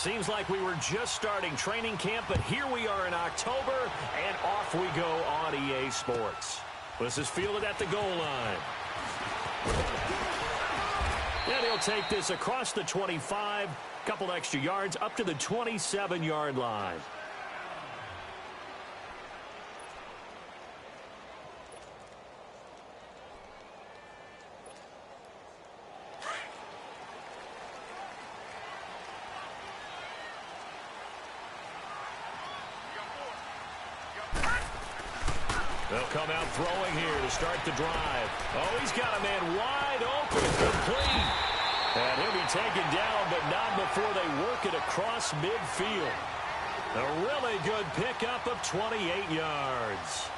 Seems like we were just starting training camp, but here we are in October, and off we go on EA Sports. This is fielded at the goal line. And he'll take this across the 25, couple extra yards up to the 27-yard line. They'll come out throwing here to start the drive. Oh, he's got a man wide open, complete. And he'll be taken down, but not before they work it across midfield. A really good pickup of 28 yards.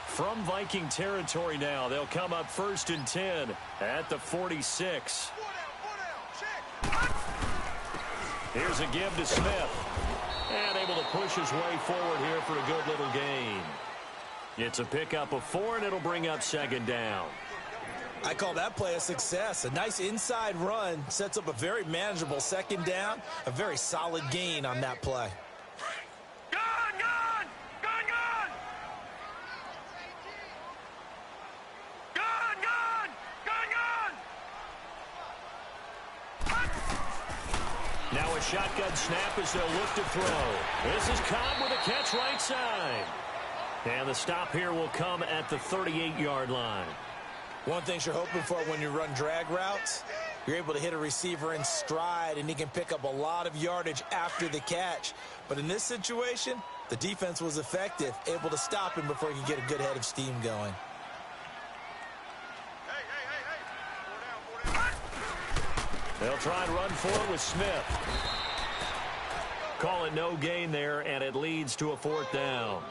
From Viking territory now, they'll come up 1st and 10 at the 46. Here's a give to Smith. And able to push his way forward here for a good little gain. It's a pickup of 4, and it'll bring up 2nd down. I call that play a success. A nice inside run sets up a very manageable 2nd down. A very solid gain on that play. Now a shotgun snap as they'll look to throw. This is Cobb with a catch right side. And the stop here will come at the 38-yard line. One thing you're hoping for when you run drag routes, you're able to hit a receiver in stride, and he can pick up a lot of yardage after the catch. But in this situation, the defense was effective, able to stop him before he could get a good head of steam going. They'll try and run forward with Smith. Call it no gain there, and it leads to a 4th down.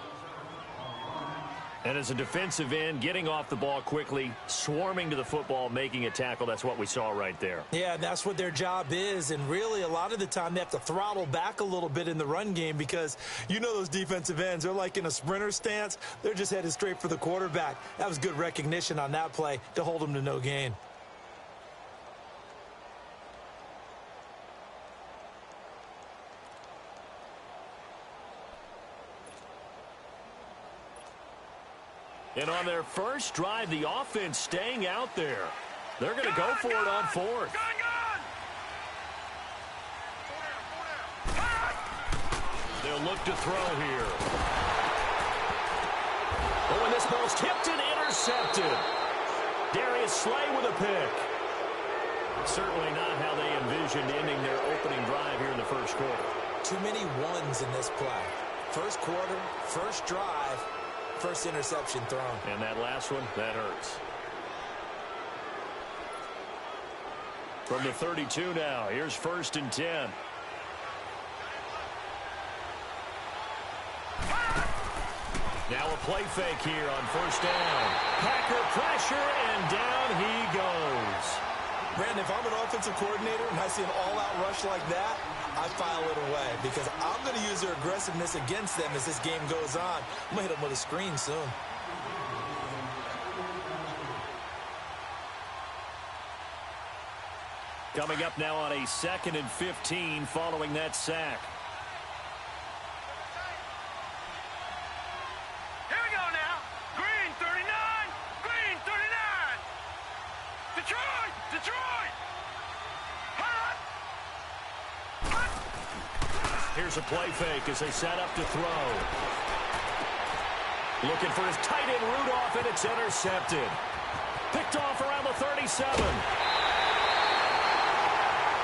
And as a defensive end, getting off the ball quickly, swarming to the football, making a tackle, that's what we saw right there. Yeah, that's what their job is, and really a lot of the time they have to throttle back a little bit in the run game because you know those defensive ends, they're like in a sprinter stance. They're just headed straight for the quarterback. That was good recognition on that play to hold them to no gain. And on their first drive, the offense staying out there. They're going to go for it on 4th. They'll look to throw here. Oh, and this ball's tipped and intercepted. Darius Slay with a pick. Certainly not how they envisioned ending their opening drive here in the first quarter. Too many ones in this play. First quarter, first drive. First interception thrown. And that last one, that hurts. From the 32 now, here's 1st and 10. Now a play fake here on 1st down. Packer pressure, and down he goes. Brandon, if I'm an offensive coordinator and I see an all-out rush like that, I file it away because I'm going to use their aggressiveness against them as this game goes on. I'm going to hit them with a screen soon. Coming up now on a 2nd and 15 following that sack. Here we go now. Green 39. Green 39. Detroit. Detroit. Here's a play fake as they set up to throw. Looking for his tight end Rudolph, and it's intercepted. Picked off around the 37.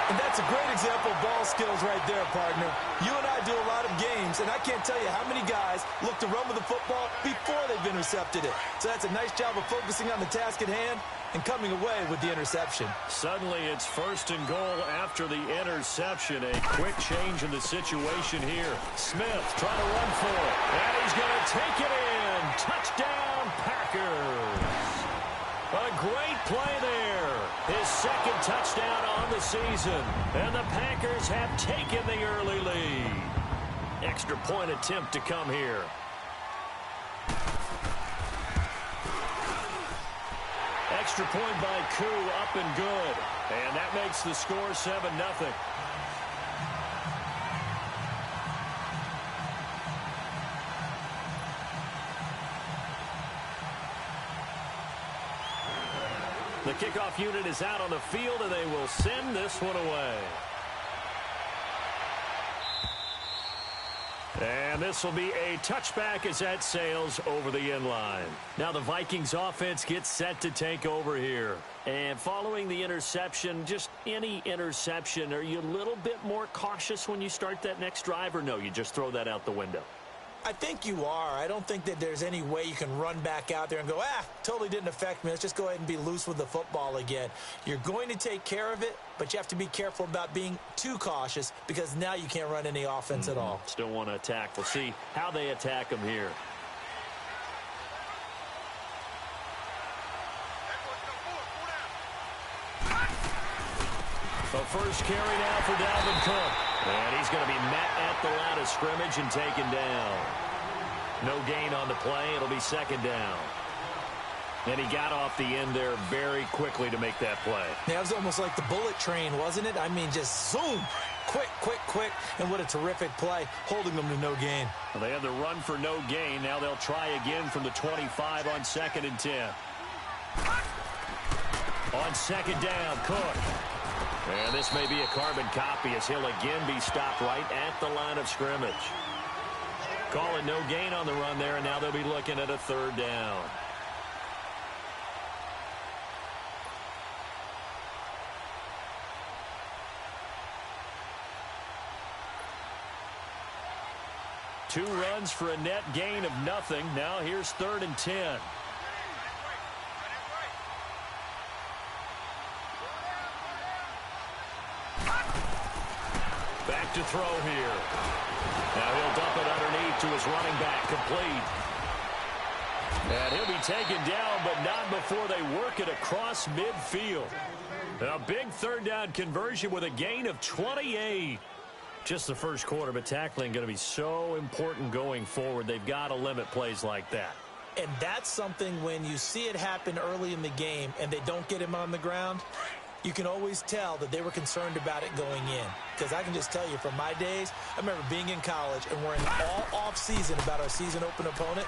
And that's a great example of ball skills right there, partner. You and I do a lot of games, and I can't tell you how many guys look to run with the football before they've intercepted it. So that's a nice job of focusing on the task at hand and coming away with the interception. Suddenly it's 1st and goal after the interception. A quick change in the situation here. Smith trying to run for it. And he's going to take it in. Touchdown, Packers. A great play there. His 2nd touchdown on the season. And the Packers have taken the early lead. Extra point attempt to come here. extra point by Koo, up and good. And that makes the score 7-0. The kickoff unit is out on the field, and they will send this one away. And this will be a touchback as that sails over the end line. Now the Vikings offense gets set to take over here. And following the interception, just any interception, are you a little bit more cautious when you start that next drive, or no, you just throw that out the window? I think you are. I don't think that there's any way you can run back out there and go, totally didn't affect me. Let's just go ahead and be loose with the football again. You're going to take care of it, but you have to be careful about being too cautious because now you can't run any offense at all. Still want to attack. We'll see how they attack them here. The first carry now for Dalvin Cook. And he's going to be met at the line of scrimmage and taken down. No gain on the play. It'll be second down. And he got off the end there very quickly to make that play. Yeah, it was almost like the bullet train, wasn't it? I mean, just zoom. Quick, quick, quick. And what a terrific play, holding them to no gain. Well, they had the run for no gain. Now they'll try again from the 25 on 2nd and 10. On second down, Cook. And this may be a carbon copy as he'll again be stopped right at the line of scrimmage. Call it no gain on the run there, and now they'll be looking at a third down. Two runs for a net gain of nothing. Now here's 3rd and 10. Back to throw here. Now he'll dump it underneath to his running back, complete. And he'll be taken down, but not before they work it across midfield. A big third down conversion with a gain of 28. Just the first quarter, but tackling going to be so important going forward. They've got to limit plays like that. And that's something when you see it happen early in the game and they don't get him on the ground, you can always tell that they were concerned about it going in. Because I can just tell you from my days, I remember being in college and worrying all off-season about our season open opponent,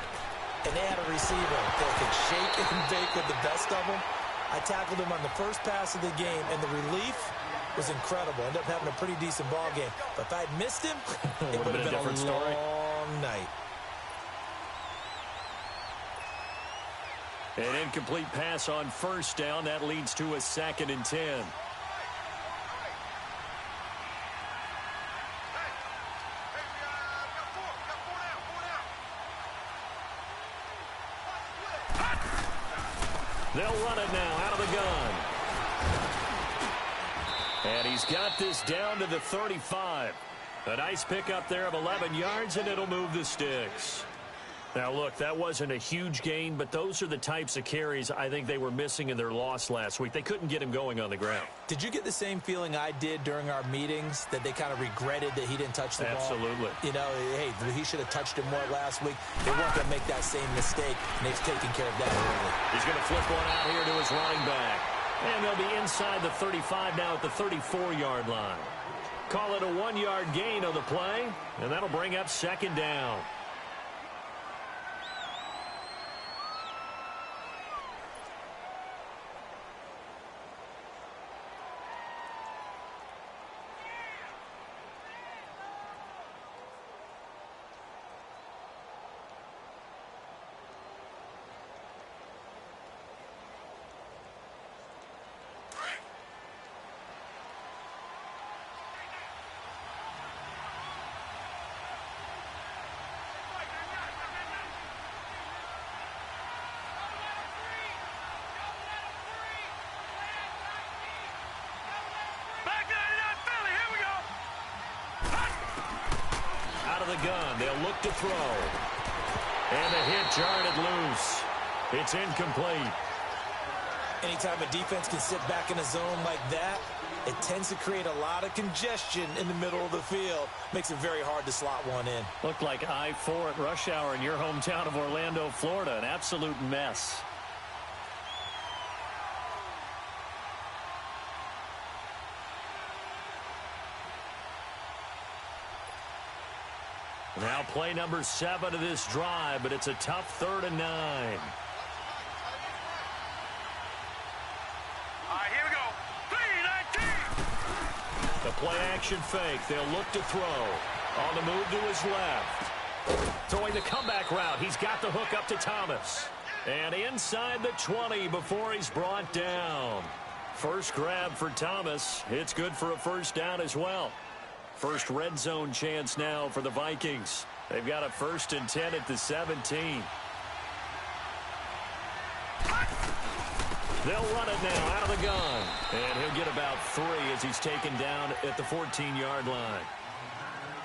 and they had a receiver that could shake and bake with the best of them. I tackled him on the first pass of the game, and the relief was incredible. Ended up having a pretty decent ball game. But if I'd missed him, it would have been a different story. long night. An incomplete pass on first down. That leads to a 2nd and 10. They'll run it now out of the gun. And he's got this down to the 35. A nice pickup there of 11 yards, and it'll move the sticks. Now, look, that wasn't a huge gain, but those are the types of carries I think they were missing in their loss last week. They couldn't get him going on the ground. Did you get the same feeling I did during our meetings, that they kind of regretted that he didn't touch the ball? Absolutely. You know, hey, he should have touched it more last week. They weren't going to make that same mistake, and they've taken care of that early. He's going to flip one out here to his running back. And they'll be inside the 35 now at the 34-yard line. Call it a 1-yard gain on the play, and that'll bring up 2nd down. The gun. They'll look to throw. And the hit jarred loose. It's incomplete. Anytime a defense can sit back in a zone like that, it tends to create a lot of congestion in the middle of the field. Makes it very hard to slot one in. Looked like I-4 at rush hour in your hometown of Orlando, Florida. An absolute mess. Now play number 7 of this drive, but it's a tough 3rd and 9. All right, here we go. 3-19. The play action fake. They'll look to throw. On the move to his left. Throwing the comeback route. He's got the hook up to Thomas. And inside the 20 before he's brought down. First grab for Thomas. It's good for a first down as well. First red zone chance now for the Vikings. They've got a 1st and 10 at the 17. They'll run it now out of the gun. And he'll get about 3 as he's taken down at the 14-yard line.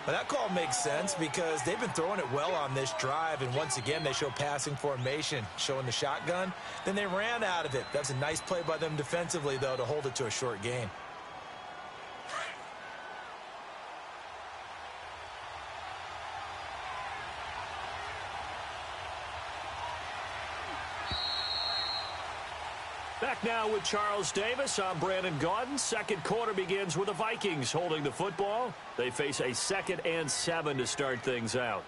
Well, that call makes sense because they've been throwing it well on this drive, and once again they show passing formation, showing the shotgun. Then they ran out of it. That's a nice play by them defensively, though, to hold it to a short gain. Back now with Charles Davis. I'm Brandon Gaudin. Second quarter begins with the Vikings holding the football. They face a 2nd and 7 to start things out.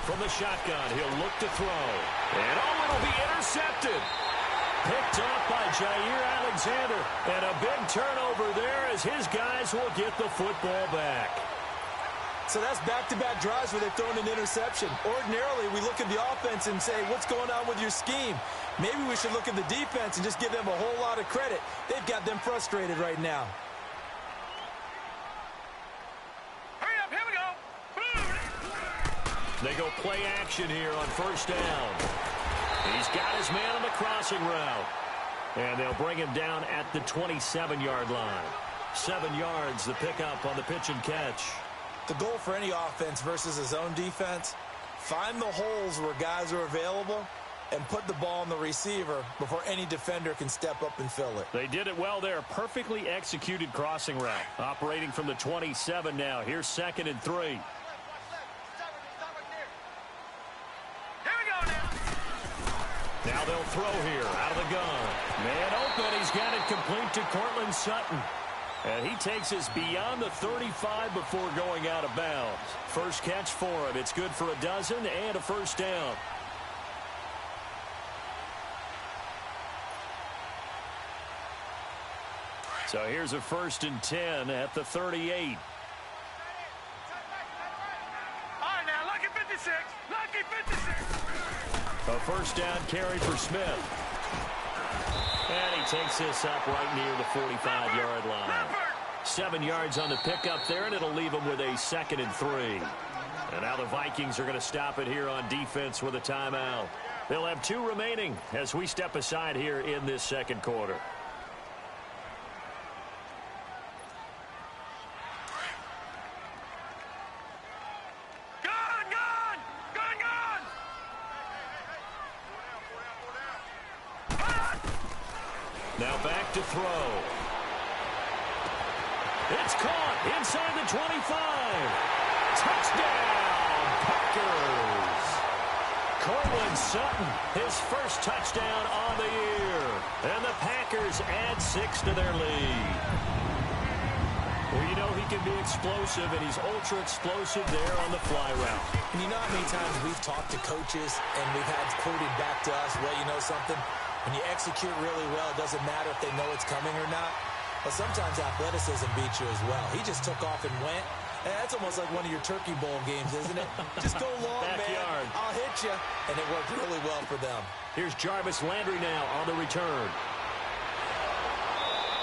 From the shotgun, he'll look to throw. And it'll be intercepted. Picked off by Jair Alexander. And a big turnover there as his guys will get the football back. So that's back-to-back drives where they've thrown an interception. Ordinarily, we look at the offense and say, what's going on with your scheme? Maybe we should look at the defense and just give them a whole lot of credit. They've got them frustrated right now. They go play action here on first down. He's got his man on the crossing route. And they'll bring him down at the 27-yard line. 7 yards, the pickup on the pitch and catch. The goal for any offense versus a zone defense, find the holes where guys are available and put the ball on the receiver before any defender can step up and fill it. They did it well there. Perfectly executed crossing route. Operating from the 27 now. Here's 2nd and 3. Now they'll throw here out of the gun. Man open. He's got it complete to Cortland Sutton. And he takes us beyond the 35 before going out of bounds. First catch for him. It's good for a dozen and a first down. So here's a 1st and 10 at the 38. All right, now, lucky 56. Lucky 56. A first down carry for Smith. And he takes this up right near the 45-yard line. 7 yards on the pickup there, and it'll leave him with a 2nd and 3. And now the Vikings are going to stop it here on defense with a timeout. They'll have 2 remaining as we step aside here in this second quarter. Now back to throw. It's caught inside the 25. Touchdown, Packers. Cortland Sutton, his first touchdown on the year. And the Packers add 6 to their lead. Well, you know he can be explosive, and he's ultra-explosive there on the fly route. And you know how many times we've talked to coaches and we've had quoted back to us, well, you know something? When you execute really well, it doesn't matter if they know it's coming or not. But sometimes athleticism beats you as well. He just took off and went. And that's almost like one of your Turkey Bowl games, isn't it? Just go long, Backyard. man. I'll hit you. And it worked really well for them. Here's Jarvis Landry now on the return.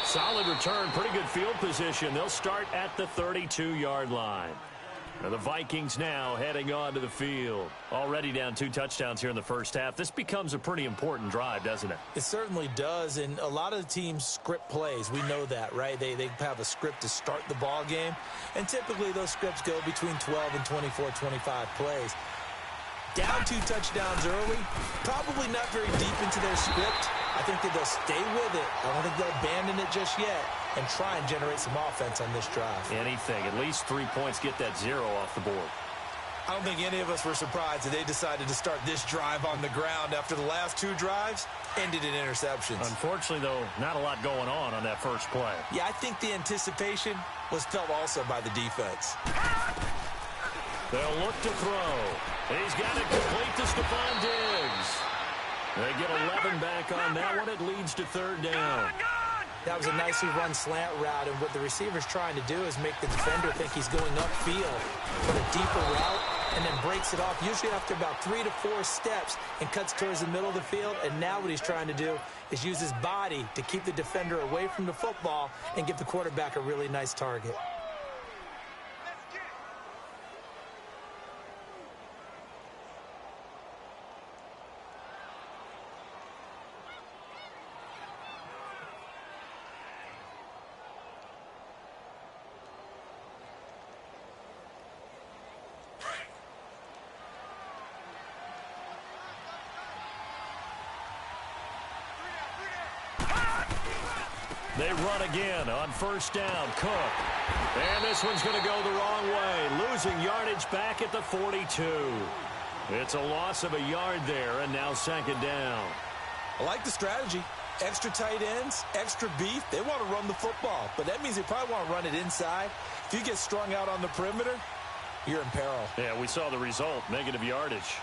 Solid return, pretty good field position. They'll start at the 32-yard line. Now the Vikings now heading on to the field. Already down 2 touchdowns here in the first half. This becomes a pretty important drive, doesn't it? It certainly does, and a lot of the teams script plays. We know that, right? They have a script to start the ball game, and typically those scripts go between 12 and 24, 25 plays. Down 2 touchdowns early, probably not very deep into their script. I think that they'll stay with it. I don't think they'll abandon it just yet. and try and generate some offense on this drive. Anything. At least 3 points, get that 0 off the board. I don't think any of us were surprised that they decided to start this drive on the ground after the last 2 drives ended in interceptions. Unfortunately, though, not a lot going on that first play. Yeah, I think the anticipation was felt also by the defense. They'll look to throw. He's got it complete to Stephon Diggs. They get 11 back on that one. It leads to 3rd down. That was a nicely run slant route, and what the receiver's trying to do is make the defender think he's going upfield for a deeper route, and then breaks it off, usually after about 3 to 4 steps, and cuts towards the middle of the field. And now what he's trying to do is use his body to keep the defender away from the football and give the quarterback a really nice target. They run again on 1st down. Cook. And this one's going to go the wrong way. Losing yardage back at the 42. It's a loss of a yard there, and now 2nd down. I like the strategy. Extra tight ends, extra beef. They want to run the football, but that means they probably want to run it inside. If you get strung out on the perimeter, you're in peril. Yeah, we saw the result. Negative yardage.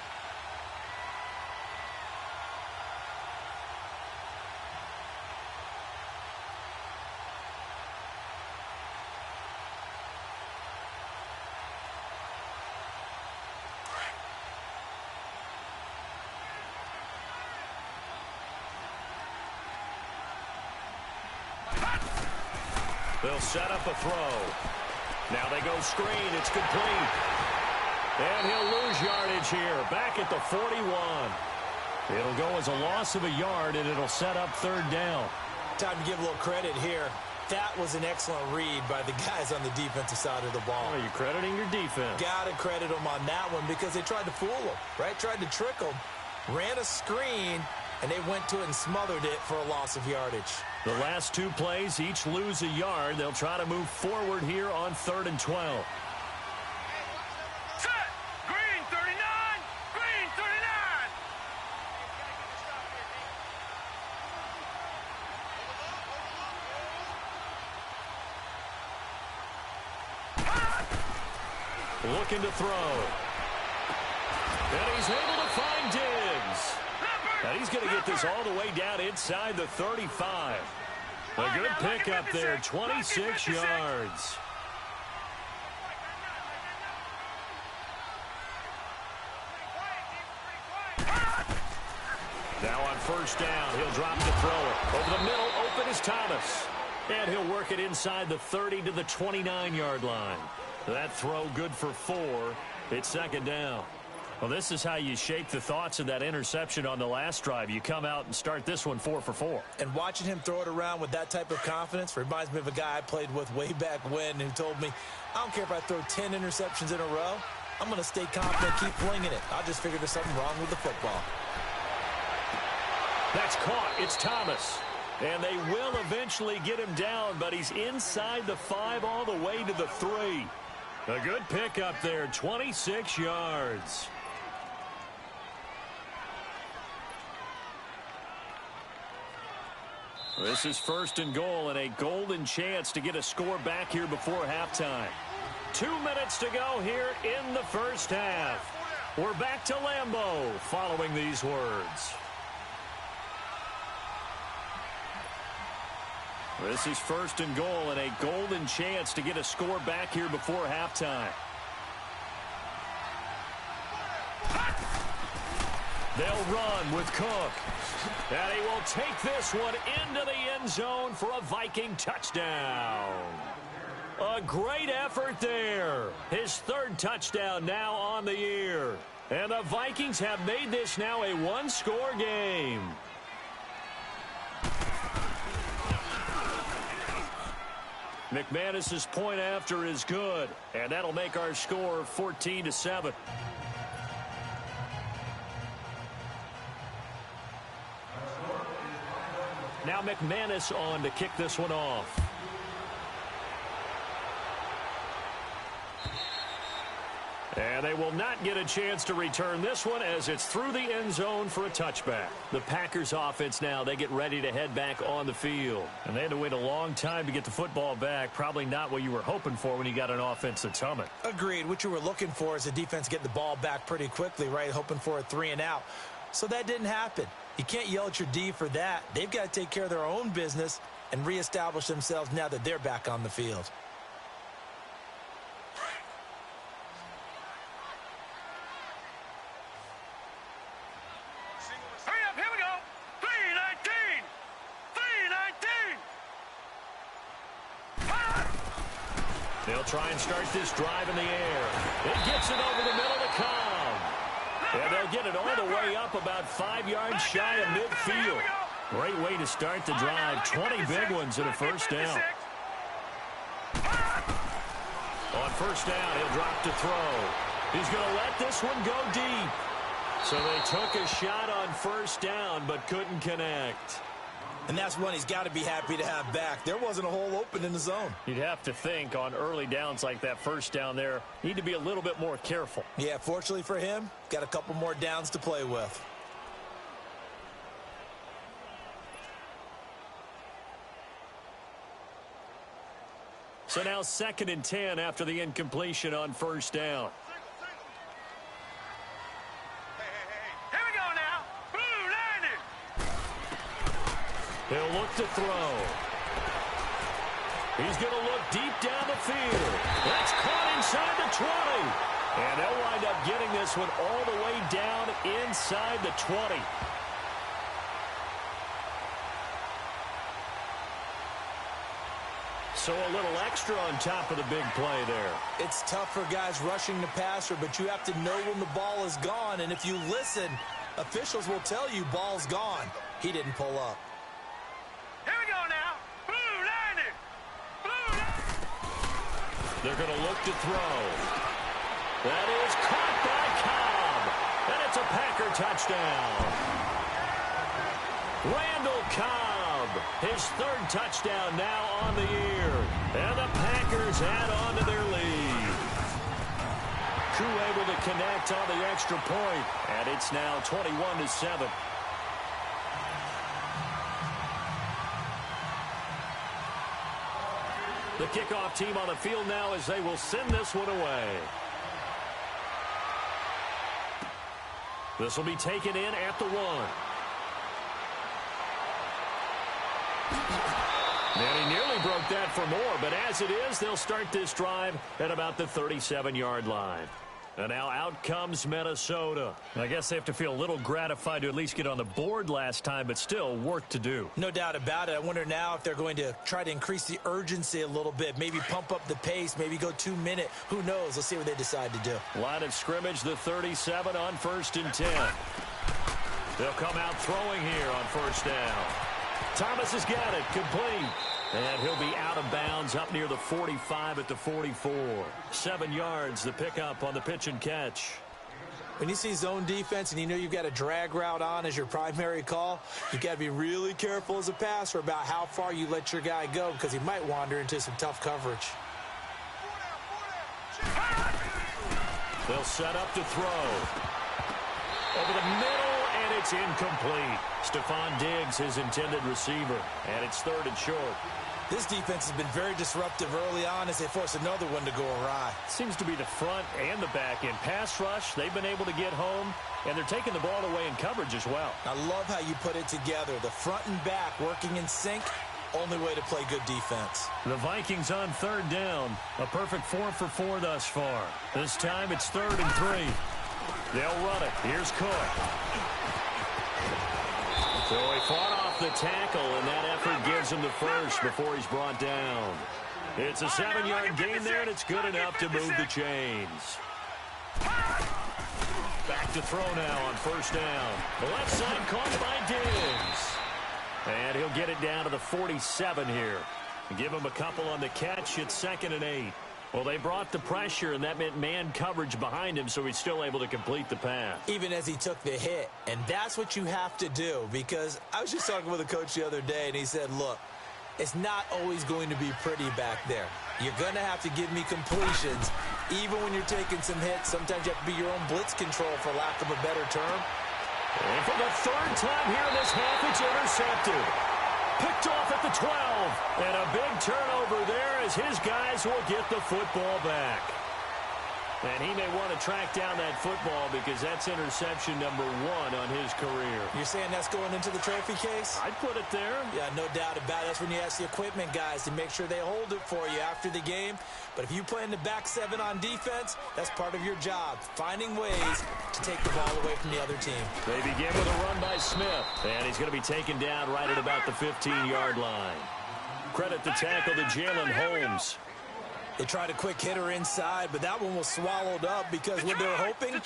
They'll set up a throw. Now they go screen. It's complete. And he'll lose yardage here. Back at the 41. It'll go as a loss of a yard, and it'll set up 3rd down. Time to give a little credit here. That was an excellent read by the guys on the defensive side of the ball. Oh, you're crediting your defense. Got to credit them on that one because they tried to fool them, right? Tried to trick them. Ran a screen, and they went to it and smothered it for a loss of yardage. The last 2 plays each lose a yard. They'll try to move forward here on 3rd and 12. Set. Green 39. Green 39. Looking to throw. And he's able to find Diggs. And he's going to get this all the way down inside the 35. A good pickup there, 26 yards. Now on 1st down, he'll drop the throw. Over the middle, open is Thomas. And he'll work it inside the 30 to the 29-yard line. That throw good for 4. It's 2nd down. Well, this is how you shake the thoughts of that interception on the last drive. You come out and start this one 4 for 4. And watching him throw it around with that type of confidence reminds me of a guy I played with way back when who told me, I don't care if I throw 10 interceptions in a row. I'm going to stay confident, keep flinging it. I just figured there's something wrong with the football. That's caught. It's Thomas. And they will eventually get him down, but he's inside the 5 all the way to the 3. A good pickup there, 26 yards. This is 1st and goal and a golden chance to get a score back here before halftime. 2 minutes to go here in the 1st half. We're back to Lambeau following these words. This is 1st and goal and a golden chance to get a score back here before halftime. They'll run with Cook. And he will take this one into the end zone for a Viking touchdown. A great effort there. His 3rd touchdown now on the year. And the Vikings have made this now a 1-score game. McManus's point after is good, and that'll make our score 14-7. Now McManus on to kick this one off. And they will not get a chance to return this one as it's through the end zone for a touchback. The Packers offense now, they get ready to head back on the field. And they had to wait a long time to get the football back. Probably not what you were hoping for when you got an offense that's humming. Agreed. What you were looking for is the defense getting the ball back pretty quickly, right? Hoping for a 3-and-out. So that didn't happen. You can't yell at your D for that. They've got to take care of their own business and reestablish themselves now that they're back on the field. Hurry up, here we go. 319. 319. They'll try and start this drive in the air. It gets it over the middle to Cobb. And they'll get it all the way up about 5 yards shy of midfield. Great way to start the drive. 20 big ones and a first down. On first down, he'll drop to throw. He's going to let this one go deep. So they took a shot on first down but couldn't connect. And that's one he's got to be happy to have back. There wasn't a hole open in the zone. You'd have to think on early downs like that first down there, need to be a little bit more careful. Yeah, fortunately for him, got a couple more downs to play with. So now 2nd and 10 after the incompletion on first down. Here we go now. Blue 90. He'll look to throw. He's going to look deep down the field. That's caught inside the 20. And they'll wind up getting this one all the way down inside the 20. So a little extra on top of the big play there. It's tough for guys rushing the passer, but you have to know when the ball is gone. And if you listen, officials will tell you ball's gone. He didn't pull up. Here we go now. Blue 90. Blue 90. They're going to look to throw. That is caught by Cobb. And it's a Packer touchdown. Randall Cobb, his 3rd touchdown now on the year. And the Packers add on to their lead. Crew able to connect on the extra point. And it's now 21-7. The kickoff team on the field now as they will send this one away. This will be taken in at the 1. And he nearly broke that for more, but as it is, they'll start this drive at about the 37-yard line. And now out comes Minnesota. I guess they have to feel a little gratified to at least get on the board last time, but still work to do. No doubt about it. I wonder now if they're going to try to increase the urgency a little bit, maybe pump up the pace, maybe go 2-minute. Who knows? Let's see what they decide to do. Line of scrimmage, the 37 on 1st and 10. They'll come out throwing here on first down. Thomas has got it, complete. And he'll be out of bounds up near the 45 at the 44. 7 yards, the pickup on the pitch and catch. When you see zone defense and you know you've got a drag route on as your primary call, you've got to be really careful as a passer about how far you let your guy go because he might wander into some tough coverage. They'll set up to throw. Over the middle, and it's incomplete. Stephon Diggs, his intended receiver, and it's 3rd and short. This defense has been very disruptive early on as they force another one to go awry. Seems to be the front and the back end. Pass rush, they've been able to get home, and they're taking the ball away in coverage as well. I love how you put it together. The front and back working in sync, only way to play good defense. The Vikings on 3rd down. A perfect 4 for 4 thus far. This time it's 3rd and 3. They'll run it. Here's Cook. So he fought off the tackle, and that effort gives him the first before he's brought down. It's a 7-yard gain there, and it's good enough to move the chains. Back to throw now on first down. The left side caught by Diggs. And he'll get it down to the 47 here. Give him a couple on the catch. It's 2nd and 8. Well, they brought the pressure, and that meant man coverage behind him, so he's still able to complete the pass. Even as he took the hit. And that's what you have to do, because I was just talking with a coach the other day, and he said, look, it's not always going to be pretty back there. You're going to have to give me completions, Even when you're taking some hits, sometimes you have to be your own blitz control, for lack of a better term. And for the third time here in this half, it's intercepted. Picked off at the 12. And a big turnover there as his guys will get the football back. And he may want to track down that football because that's interception number 1 on his career. You're saying that's going into the trophy case? I'd put it there. Yeah, no doubt about it. That's when you ask the equipment guys to make sure they hold it for you after the game. But if you play in the back 7 on defense, that's part of your job, finding ways to take the ball away from the other team. They begin with a run by Smith, and he's going to be taken down right at about the 15-yard line. Credit the tackle to Jalen Holmes. They tried a quick hitter inside, but that one was swallowed up because what they're hoping,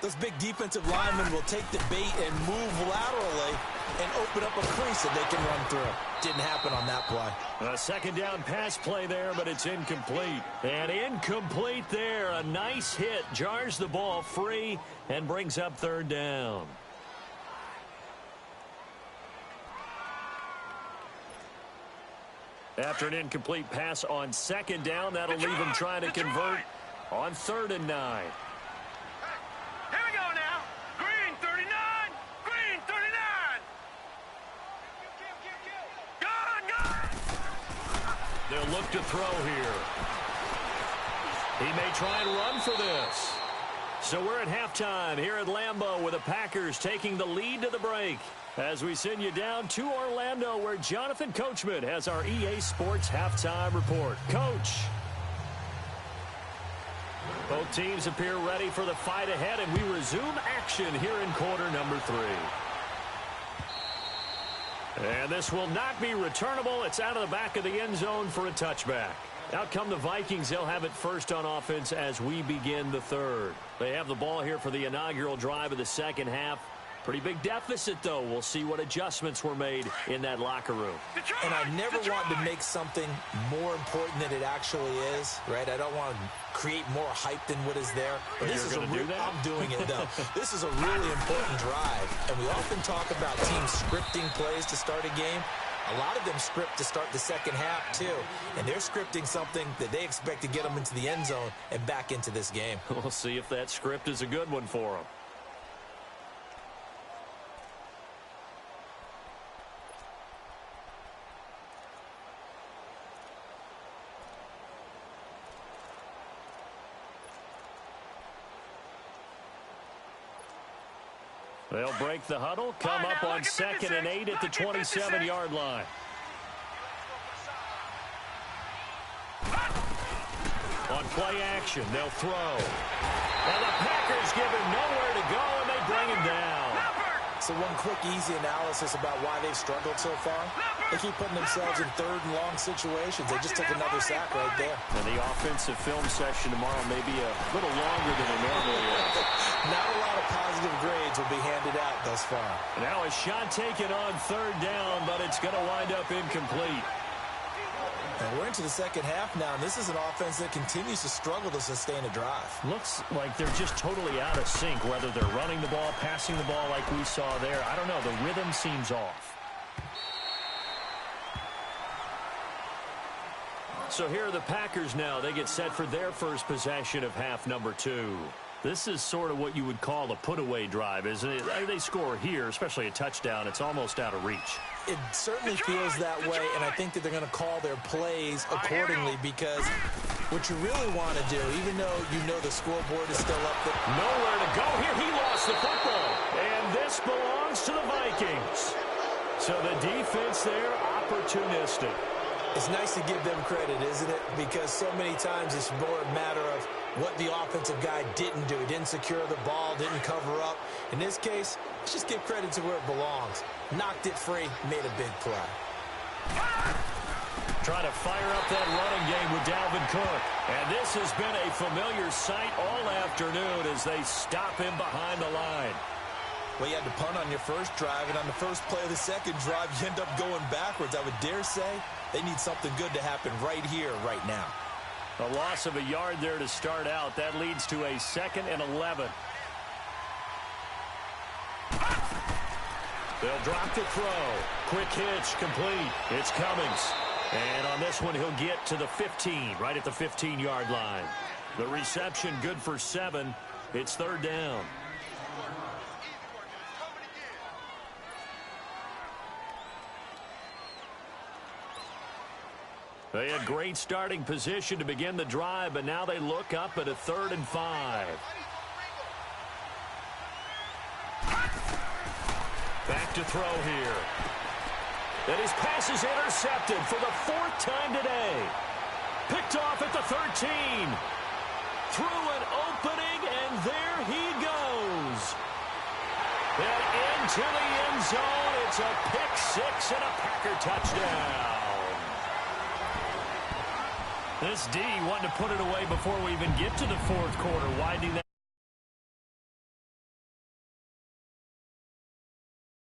those big defensive linemen will take the bait and move laterally and open up a crease that they can run through. Didn't happen on that play. A second down pass play there, but it's incomplete. And incomplete there. A nice hit. Jars the ball free and brings up third down. After an incomplete pass on second down, that'll leave him trying to convert on 3rd and 9. Here we go now. Green 39. Green 39. Gone. They'll look to throw here. He may try and run for this. So we're at halftime here at Lambeau with the Packers taking the lead to the break. As we send you down to Orlando, where Jonathan Coachman has our EA Sports halftime report. Coach. Both teams appear ready for the fight ahead, and we resume action here in quarter number 3. And this will not be returnable. It's out of the back of the end zone for a touchback. Out come the Vikings. They'll have it first on offense as we begin the 3rd. They have the ball here for the inaugural drive of the second half. Pretty big deficit, though. We'll see what adjustments were made in that locker room. And I never want to make something more important than it actually is, right? I don't want to create more hype than what is there. But this is a real, I'm doing it, though. This is a really important drive. And we often talk about teams scripting plays to start a game. A lot of them script to start the second half, too. And they're scripting something that they expect to get them into the end zone and back into this game. We'll see if that script is a good one for them. They'll break the huddle, come up on 2nd and 8 at the 27-yard line. On play action, they'll throw. And the Packers give him nowhere to go, and they bring him down. So one quick, easy analysis about why they've struggled so far. They keep putting themselves in 3rd and long situations. They just took another sack right there. And the offensive film session tomorrow may be a little longer than it normally is. Not a lot of positive grades will be handed out thus far. Now a shot taken on 3rd down, but it's going to wind up incomplete. And we're into the second half now, and this is an offense that continues to struggle to sustain a drive. Looks like they're just totally out of sync, whether they're running the ball, passing the ball like we saw there. I don't know. The rhythm seems off. So here are the Packers now. They get set for their first possession of half number 2. This is sort of what you would call a put-away drive, isn't it? They score here, especially a touchdown. It's almost out of reach. It certainly feels that way, and I think that they're going to call their plays accordingly because what you really want to do, even though you know the scoreboard is still up there. Nowhere to go here. He lost the football, and this belongs to the Vikings. So the defense there, opportunistic. It's nice to give them credit, isn't it? Because so many times it's more a matter of what the offensive guy didn't do. He didn't secure the ball, didn't cover up. In this case, let's just give credit to where it belongs. Knocked it free, made a big play. Trying to fire up that running game with Dalvin Cook. And this has been a familiar sight all afternoon as they stop him behind the line. Well, you had to punt on your first drive, and on the first play of the second drive, you end up going backwards. I would dare say they need something good to happen right here, right now. A loss of a yard there to start out. That leads to a 2nd and 11. They'll drop the throw. Quick hitch, complete. It's Cummings. And on this one, he'll get to the 15, right at the 15-yard line. The reception good for 7. It's third down. They had great starting position to begin the drive, but now they look up at a 3rd and 5. Back to throw here. And his pass is intercepted for the 4th time today. Picked off at the 13. Through an opening, and there he goes. And into the end zone. It's a pick 6 and a Packer touchdown. This D wanted to put it away before we even get to the 4th quarter. Why do that?